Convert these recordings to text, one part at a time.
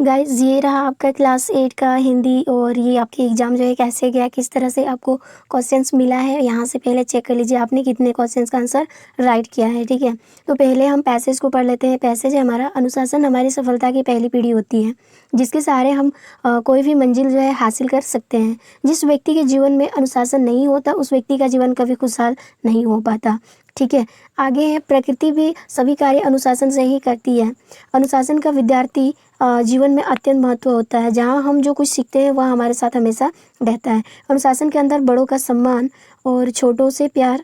Guys ये रहा आपका क्लास 8 का हिंदी और ये आपकी एग्ज़ाम जो है कैसे गया, किस तरह से आपको क्वेश्चंस मिला है, यहाँ से पहले चेक कर लीजिए आपने कितने क्वेश्चंस का आंसर राइट किया है, ठीक है। तो पहले हम पैसेज को पढ़ लेते हैं। पैसेज है हमारा, अनुशासन हमारी सफलता की पहली पीढ़ी होती है, जिसके सहारे हम कोई भी मंजिल जो है हासिल कर सकते हैं। जिस व्यक्ति के जीवन में अनुशासन नहीं होता उस व्यक्ति का जीवन कभी खुशहाल नहीं हो पाता, ठीक है। आगे है, प्रकृति भी सभी कार्य अनुशासन से ही करती है। अनुशासन का विद्यार्थी जीवन में अत्यंत महत्व होता है। जहाँ हम जो कुछ सीखते हैं वह हमारे साथ हमेशा रहता है। अनुशासन के अंदर बड़ों का सम्मान और छोटों से प्यार,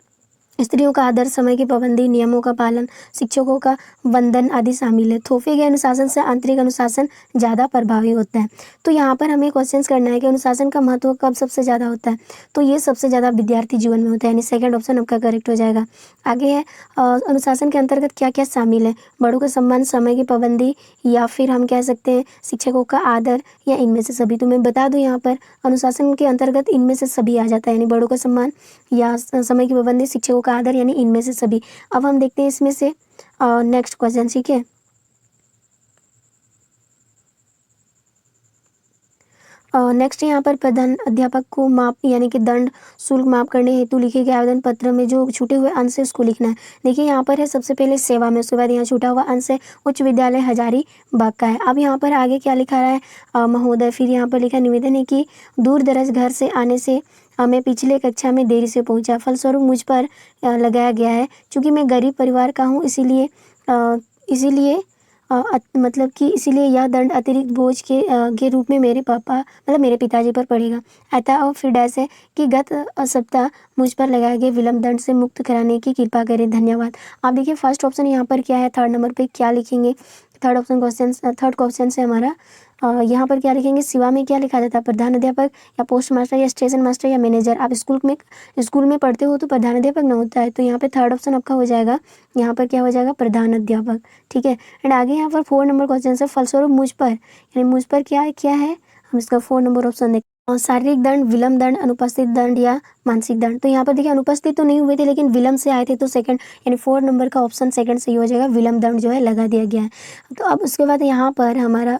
स्त्रियों का आदर, समय की पाबंदी, नियमों का पालन, शिक्षकों का वंदन आदि शामिल है। थोपे गए अनुशासन से आंतरिक अनुशासन ज़्यादा प्रभावी होता है। तो यहाँ पर हमें क्वेश्चंस करना है कि अनुशासन का महत्व कब सबसे ज़्यादा होता है। तो ये सबसे ज़्यादा विद्यार्थी जीवन में होता है, यानी सेकंड ऑप्शन आपका करेक्ट हो जाएगा। आगे है, अनुशासन के अंतर्गत क्या क्या शामिल है। बड़ों का सम्मान, समय की पाबंदी, या फिर हम कह सकते हैं शिक्षकों का आदर, या इनमें से सभी। तो मैं बता दूँ यहाँ पर अनुशासन के अंतर्गत इनमें से सभी आ जाता है, यानी बड़ों का सम्मान या समय की पाबंदी, शिक्षकों का आदर, यानी इनमें से सभी। अब हम देखते हैं इसमें से नेक्स्ट क्वेश्चन, ठीक है। नेक्स्ट यहाँ पर प्रधान अध्यापक को माप यानी कि दंड शुल्क माफ करने हेतु लिखे गए आवेदन पत्र में जो छूटे हुए अंश है उसको लिखना है। देखिए यहाँ पर है सबसे पहले सेवा में, उसके बाद यहाँ छूटा हुआ अंश है उच्च विद्यालय हजारीबाग का है। अब यहाँ पर आगे क्या लिखा रहा है, महोदय, फिर यहाँ पर लिखा निवेदन है कि दूर दराज घर से आने से मैं पिछले कक्षा में देरी से पहुँचा, फलस्वरूप मुझ पर लगाया गया है। चूँकि मैं गरीब परिवार का हूँ इसीलिए मतलब कि इसीलिए यह दंड अतिरिक्त बोझ के रूप में मेरे पापा मतलब मेरे पिताजी पर पड़ेगा। अतः और फिर डैश है कि गत सप्ताह मुझ पर लगाए गए विलम्ब दंड से मुक्त कराने की कृपा करें, धन्यवाद। आप देखिए फर्स्ट ऑप्शन यहाँ पर क्या है, थर्ड नंबर पे क्या लिखेंगे। थर्ड क्वेश्चन से हमारा यहाँ पर क्या लिखेंगे, सेवा में क्या लिखा जाता है, प्रधान अध्यापक या पोस्ट मास्टर या स्टेशन मास्टर या मैनेजर। आप स्कूल में पढ़ते हो तो प्रधान अध्यापक ना होता है, तो यहाँ पे थर्ड ऑप्शन आपका हो जाएगा, यहाँ पर क्या हो जाएगा, प्रधान अध्यापक, ठीक है। एंड आगे यहाँ पर 4 नंबर क्वेश्चन है, फलस्वरूप मुझ पर, यानी मुझ पर क्या है, हम इसका 4 नंबर ऑप्शन देखें। शारीरिक दंड, विलम्ब दंड, अनुपस्थित दंड या मानसिक दंड। तो यहाँ पर देखिए अनुपस्थित तो नहीं हुए थे लेकिन विलम्ब से आए थे, तो सेकंड यानी 4 नंबर का ऑप्शन सेकंड सही हो जाएगा, विलम्ब दंड जो है लगा दिया गया है। तो अब उसके बाद यहाँ पर हमारा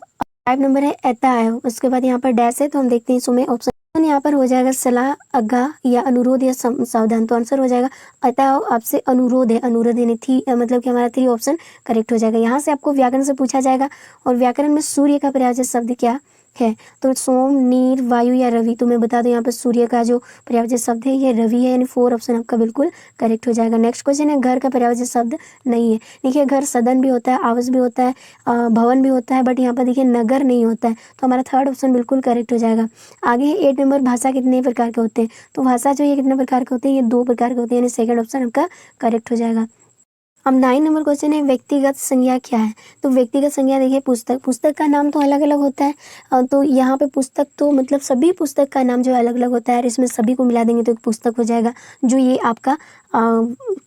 5 नंबर है एता है, उसके बाद यहाँ पर डैश है, तो हम देखते हैं इसमें ऑप्शन यहाँ पर हो जाएगा सलाह, आज्ञा या अनुरोध या सावधान। तो आंसर हो जाएगा अतः आपसे अनुरोध है, अनुरोध यानी थी, मतलब कि हमारा 3 ऑप्शन करेक्ट हो जाएगा। यहाँ से आपको व्याकरण से पूछा जाएगा और व्याकरण में सूर्य का पर्यायवाची शब्द क्या है, तो सोम, नीर, वायु या रवि। तो मैं बता दूं यहाँ पर सूर्य का जो पर्यायवाची शब्द है ये रवि है, यानी 4 ऑप्शन आपका बिल्कुल करेक्ट हो जाएगा। नेक्स्ट क्वेश्चन है, घर का पर्यायवाची शब्द नहीं है। देखिए घर सदन भी होता है, आवास भी होता है, भवन भी होता है, बट यहाँ पर देखिए नगर नहीं होता है, तो हमारा थर्ड ऑप्शन बिल्कुल करेक्ट हो जाएगा। आगे है 8 नंबर, भाषा कितने प्रकार के होते हैं। तो भाषा जो है कितने प्रकार के होते हैं, ये 2 प्रकार के होते हैं, यानी सेकंड ऑप्शन आपका करेक्ट हो जाएगा। अब 9 नंबर क्वेश्चन है, व्यक्तिगत संज्ञा क्या है। तो व्यक्तिगत संज्ञा देखिए पुस्तक का नाम तो अलग अलग होता है, तो यहाँ पे पुस्तक तो मतलब सभी पुस्तक का नाम जो अलग अलग होता है, और इसमें सभी को मिला देंगे तो एक पुस्तक हो जाएगा, जो ये आपका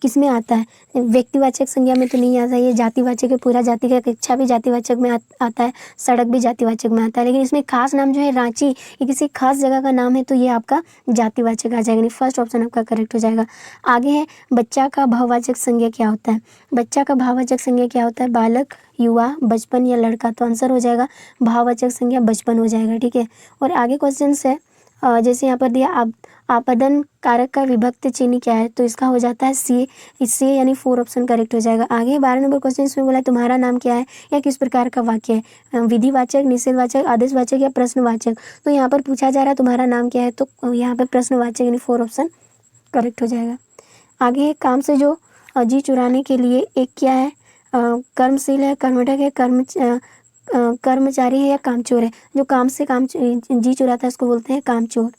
किस में आता है, व्यक्तिवाचक संज्ञा में तो नहीं आता है, ये जातिवाचक है, पूरा जाति का कक्षा भी जातिवाचक में आता है, सड़क भी जातिवाचक में आता है, लेकिन इसमें खास नाम जो है रांची, ये किसी खास जगह का नाम है, तो ये आपका जातिवाचक आ जाएगा, फर्स्ट ऑप्शन आपका करेक्ट हो जाएगा। आगे है, बच्चा का भाववाचक संज्ञा क्या होता है। बच्चा का भाववाचक संज्ञा क्या होता है, बालक, युवा, बचपन या लड़का। तो आंसर हो जाएगा भाववाचक संज्ञा बचपन हो जाएगा, ठीक है। और आगे क्वेश्चन है, जैसे यहाँ पर दिया आपदन कारक का विभक्त चिन्ह क्या है, तो इसका हो जाता है सी, इससे यानी 4 ऑप्शन करेक्ट हो जाएगा। आगे 12 नंबर क्वेश्चन इसमें बोला तुम्हारा नाम क्या है, या किस प्रकार का वाक्य है, विधिवाचक, निषेधवाचक, आदेशवाचक या प्रश्नवाचक। तो यहाँ पर पूछा जा रहा है तुम्हारा नाम क्या है, तो यहाँ पर प्रश्नवाचक यानी 4 ऑप्शन करेक्ट हो जाएगा। आगे काम से जो जी चुराने के लिए एक क्या है, कर्मशील है, कर्मठक है, कर्मचारी है या कामचोर है। जो काम से जी चुराता है उसको बोलते हैं कामचोर।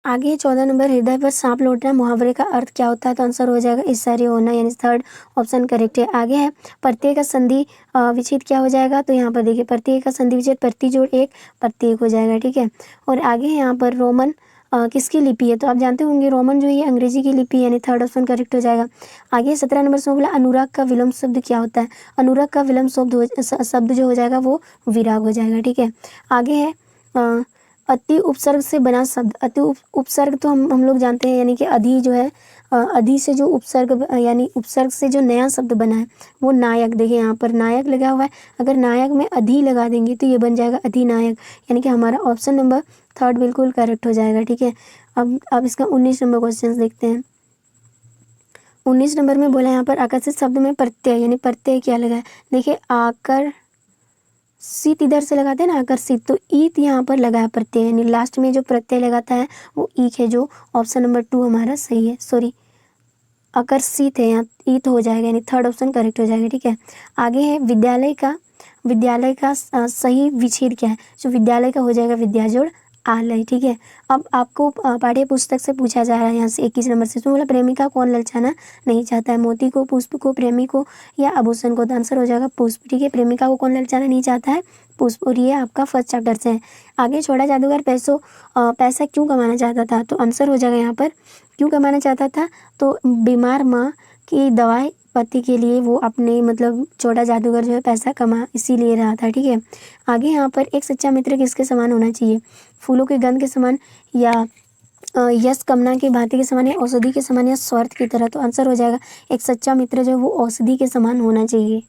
आगे 14 नंबर, हृदय पर सांप लौटना मुहावरे का अर्थ क्या होता है, तो आंसर हो जाएगा ईर्ष्या होना, यानी थर्ड ऑप्शन करेक्ट है। आगे है प्रत्यय का संधि विच्छेद क्या हो जाएगा, तो यहाँ पर देखिए प्रत्यय का संधि विच्छेद प्रति जोड़ एक प्रत्येक हो जाएगा, ठीक है। और आगे यहाँ पर रोमन किसकी लिपि है, तो आप जानते होंगे रोमन जो है अंग्रेजी की लिपि, यानी थर्ड ऑप्शन करेक्ट हो जाएगा। आगे 17 नंबर से बोला अनुराग का विलोम शब्द क्या होता है। अनुराग का विलोम शब्द जो हो जाएगा वो विराग हो जाएगा, ठीक है। आगे है अति उपसर्ग से बना शब्द। अति उपसर्ग तो हम लोग जानते हैं, यानी कि अधि जो है, अधि से जो उपसर्ग यानी उपसर्ग से जो नया शब्द बना है वो नायक। देखिए यहाँ पर नायक लगा हुआ है, अगर नायक में अधि लगा देंगे तो ये बन जाएगा अधिनायक, यानी कि हमारा ऑप्शन नंबर 3 बिल्कुल करेक्ट हो जाएगा। ठीक है, अब इसका 19 नंबर क्वेश्चन देखते हैं। 19 नंबर में बोला यहाँ पर आकर्षित शब्द में प्रत्यय, यानी प्रत्यय क्या लगा है। देखिए आकर शीत इधर से लगाते हैं ना, आकर्षित, तो ईत यहाँ पर लगा है प्रत्यय, यानी लास्ट में जो प्रत्यय लगाता है वो ईक है, जो ऑप्शन नंबर 2 हमारा सही है। सॉरी, आकर्षित है, यहाँ ईत हो जाएगा, यानी 3rd ऑप्शन करेक्ट हो जाएगा। ठीक है, आगे है विद्यालय का सही विच्छेद क्या है। जो विद्यालय का हो जाएगा विद्याजोड़ आलय। ठीक है, अब आपको पाठ्य पुस्तक से पूछा जा रहा है यहाँ से 21 नंबर से। इसमें बोला प्रेमिका कौन ललचाना नहीं चाहता है, मोती को, पुष्प को, प्रेमी को या आभूषण को। तो आंसर हो जाएगा पुष्प। ठीक है, प्रेमिका को कौन ललचाना नहीं चाहता है, पुष्प, और ये आपका फर्स्ट चैप्टर से है। आगे छोटा जादूगर पैसा क्यों कमाना चाहता था, तो आंसर हो जाएगा यहाँ पर क्यों कमाना चाहता था, तो बीमार माँ की दवाई पति के लिए वो अपने मतलब छोटा जादूगर जो है पैसा कमा इसीलिए रहा था। ठीक है, आगे यहाँ पर एक सच्चा मित्र किसके समान होना चाहिए, फूलों की गंध के समान या यश कामना की भांति के समान या औषधि के समान या स्वार्थ की तरह। तो आंसर हो जाएगा एक सच्चा मित्र जो है वो औषधि के समान होना चाहिए।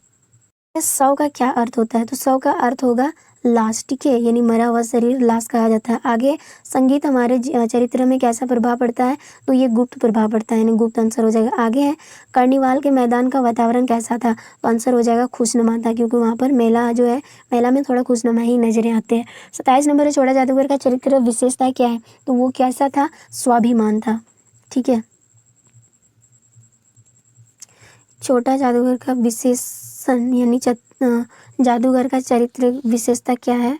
सौ का क्या अर्थ होता है, तो सौ का अर्थ होगा लाश। ठीक है, यानी मरा हुआ शरीर लाश कहा जाता है। आगे संगीत हमारे चरित्र में कैसा प्रभाव पड़ता है, तो ये गुप्त प्रभाव पड़ता है, यानी गुप्त आंसर हो जाएगा। आगे है कार्निवाल के मैदान का वातावरण कैसा था, तो आंसर हो जाएगा खुशनुमा था, क्योंकि वहाँ पर मेला जो है, मेला में थोड़ा खुशनुमा ही नजरें आते हैं। 27 नंबर है छोटा जादूगर का चरित्र विशेषता क्या है, तो वो कैसा था, स्वाभिमान था। ठीक है, छोटा जादूगर का विशेषण यानी जादूगर का चरित्र विशेषता क्या है,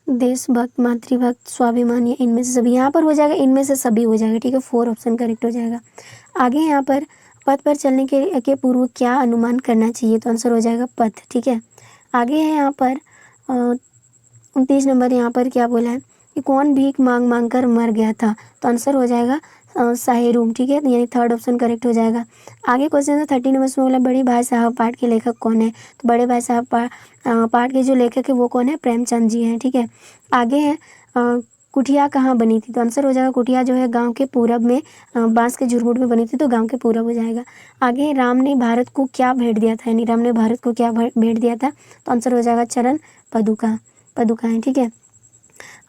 देशभक्त, मातृभक्त, स्वाभिमान या इनमें से सभी। यहाँ पर हो जाएगा इनमें से सभी हो जाएगा। ठीक है, 4 ऑप्शन करेक्ट हो जाएगा। आगे यहाँ पर पथ पर चलने के पूर्व क्या अनुमान करना चाहिए, तो आंसर हो जाएगा पथ। ठीक है, आगे है यहाँ पर 29 नंबर, यहाँ पर क्या बोला है कि कौन भीख मांग मांग कर मर गया था, तो आंसर हो जाएगा साहेरूम। ठीक है, यानी 3rd ऑप्शन करेक्ट हो जाएगा। आगे क्वेश्चन है 30 नंबर में बोला बड़े भाई साहब पाठ के लेखक कौन है, तो बड़े भाई साहब पाठ के जो लेखक है वो कौन है, प्रेमचंद जी हैं। ठीक है, आगे है कुटिया कहाँ बनी थी, तो आंसर हो जाएगा कुटिया जो है गांव के पूरब में बांस के झुरमुट में बनी थी, तो गांव के पूरब हो जाएगा। आगे राम ने भारत को क्या भेंट दिया था, यानी राम ने भारत को क्या भेंट दिया था, तो आंसर हो जाएगा चरण पदुकाएं। ठीक है,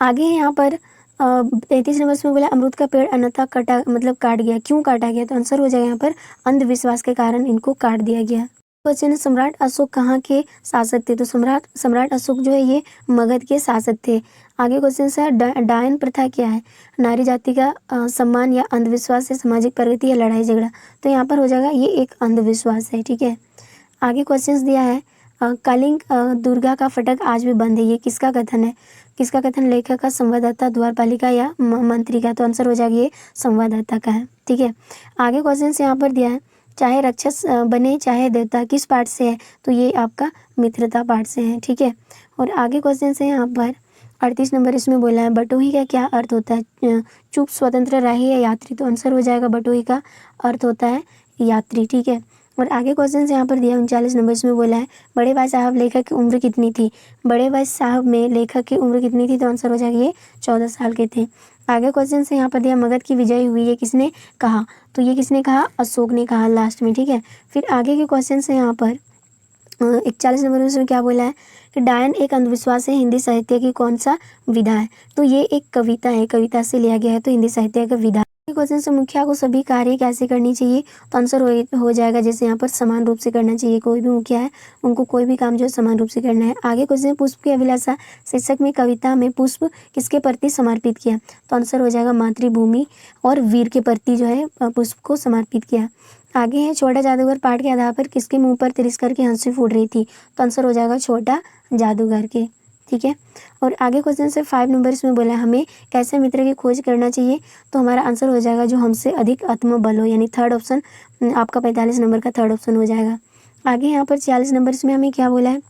आगे है यहाँ पर 33 नंबर में बोला अमरूद का पेड़ अन्यथा काट गया, क्यों काटा गया, तो आंसर हो जाएगा यहाँ पर अंधविश्वास के कारण इनको काट दिया गया। क्वेश्चन है सम्राट अशोक कहाँ के शासक थे, तो सम्राट अशोक जो है ये मगध के शासक थे। आगे क्वेश्चन है डायन प्रथा क्या है, नारी जाति का सम्मान या अंधविश्वास है, सामाजिक प्रगति या लड़ाई झगड़ा, तो यहाँ पर हो जाएगा ये एक अंधविश्वास है। ठीक है, आगे क्वेश्चन दिया है कलिंग दुर्गा का फटक आज भी बंद है, ये किसका कथन है, किसका कथन, लेखक का, संवाददाता, द्वारपालिका या मंत्री का, तो आंसर हो जाएगा ये संवाददाता का है। ठीक है, आगे क्वेश्चन यहाँ पर दिया है चाहे राक्षस बने चाहे देवता किस पाठ से है, तो ये आपका मित्रता पाठ से है। ठीक है, और आगे क्वेश्चन है यहाँ पर 38 नंबर, इसमें बोला है बटोही का क्या अर्थ होता है, चुप, स्वतंत्र, राही या यात्री, तो आंसर हो जाएगा बटोही का अर्थ होता है यात्री। ठीक है, और आगे क्वेश्चन यहाँ पर दिया 39 नंबर, इसमें बोला है बड़े भाई साहब लेखक की उम्र कितनी थी, बड़े भाई साहब में लेखक की उम्र कितनी थी, तो आंसर हो जाएगा ये 14 साल के थे। आगे क्वेश्चन से यहाँ पर दिया मगध की विजय हुई, ये किसने कहा, तो ये किसने कहा, अशोक ने कहा लास्ट में। ठीक है, फिर आगे के क्वेश्चन से यहाँ पर 41 नंबर में क्या बोला है कि डायन एक अंधविश्वास है, हिंदी साहित्य की कौन सा विधा है, तो ये एक कविता है, कविता से लिया गया है, तो हिंदी साहित्य का विधा। क्वेश्चन से मुखिया को सभी कार्य कैसे करनी चाहिए, तो आंसर हो जाएगा जैसे यहाँ पर समान रूप से करना चाहिए, कोई भी मुखिया है उनको कोई भी काम जो है समान रूप से करना है। आगे क्वेश्चन पुष्प की अभिलाषा शीर्षक में कविता में पुष्प किसके प्रति समर्पित किया, तो आंसर हो जाएगा मातृभूमि और वीर के प्रति जो है पुष्प को समर्पित किया। आगे है छोटा जादूगर पाठ के आधार पर किसके मुंह पर तिरस्कार की हंसी फूट रही थी, तो आंसर हो जाएगा छोटा जादूगर के। ठीक है, और आगे क्वेश्चन से 5 नंबर इसमें बोला हमें कैसे मित्र की खोज करना चाहिए, तो हमारा आंसर हो जाएगा जो हमसे अधिक आत्मबल हो, यानी 3rd ऑप्शन आपका 45 नंबर का 3rd ऑप्शन हो जाएगा। आगे यहाँ पर 46 नंबर इसमें हमें क्या बोला है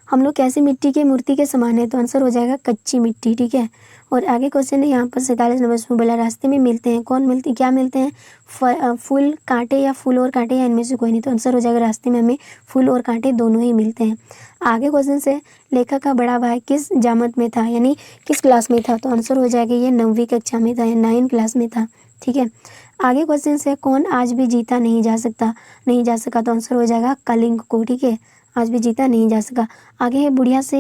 हम लोग कैसी मिट्टी की मूर्ति के समान है, तो आंसर हो जाएगा कच्ची मिट्टी। ठीक है। और आगे क्वेश्चन है यहाँ पर 47 नंबर में बोला रास्ते में मिलते हैं, कौन मिलते क्या मिलते हैं, फूल कांटे या फूल और कांटे या इनमें से कोई नहीं, तो आंसर हो जाएगा रास्ते में हमें फूल और कांटे दोनों ही मिलते हैं। आगे क्वेश्चन से लेखक का बड़ा भाई किस जमात में था, यानी किस क्लास में था, तो आंसर हो जाएगा ये 9वीं कक्षा में था या 9 क्लास में था। ठीक है। आगे क्वेश्चन से कौन आज भी जीता नहीं जा सका, तो आंसर हो जाएगा कलिंग को। ठीक है। आज भी जीता नहीं जा सका। आगे है बुढ़िया से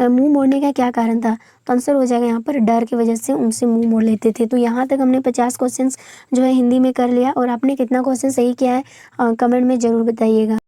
मुंह मोड़ने का क्या कारण था, तो आंसर हो जाएगा यहाँ पर डर की वजह से उनसे मुंह मोड़ लेते थे। तो यहाँ तक हमने 50 क्वेश्चंस जो है हिंदी में कर लिया। और आपने कितना क्वेश्चन सही किया है कमेंट में ज़रूर बताइएगा।